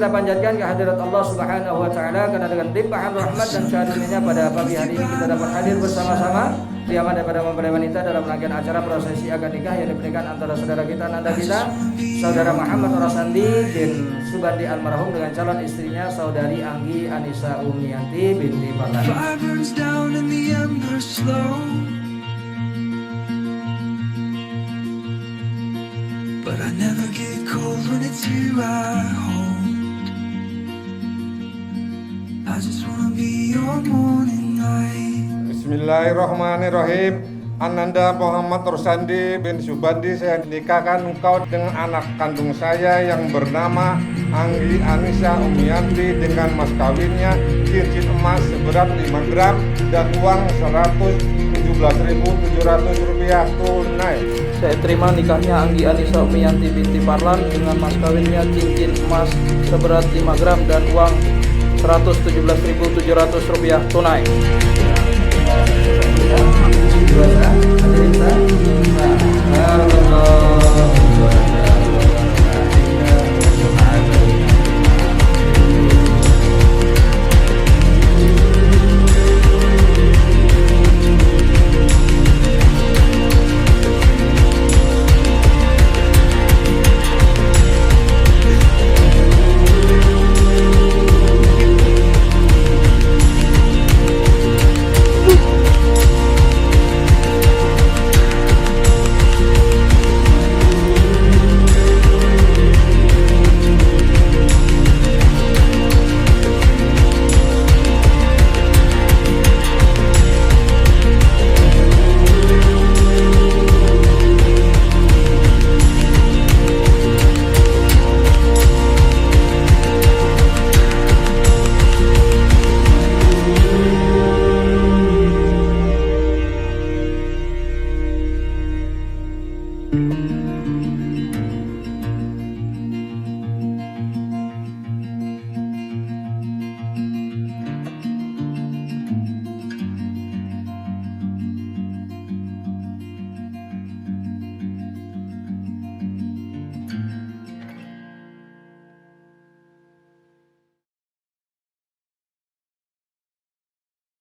kita panjatkan ke hadirat Allah Subhanahu wa taala, karena dengan limpahan rahmat dan karunia pada pagi hari ini kita dapat hadir bersama-sama diaman daripada mempelai wanita dalam rangkaian acara prosesi akad nikah yang diberikan antara saudara kita Nanda kita, saudara Muhammad Rasandi bin Subandi almarhum dengan calon istrinya saudari Anggi Anissa Umiyanti binti Parlan. But I never get cold when it's you I hold. I just wanna be your morning light. Bismillahirrahmanirrahim. Ananda Muhammad Rasandi bin Subandi, saya nikahkan engkau dengan anak kandung saya yang bernama Anggi Anissa Umiyanti dengan mas kawinnya cincin emas seberat 5 gram dan uang 117.700 rupiah tunai. Saya terima nikahnya Anggi Anissa Umiyanti binti Parlan dengan mas kawinnya cincin emas seberat 5 gram dan uang 117.700 rupiah tunai. Hadirin sah.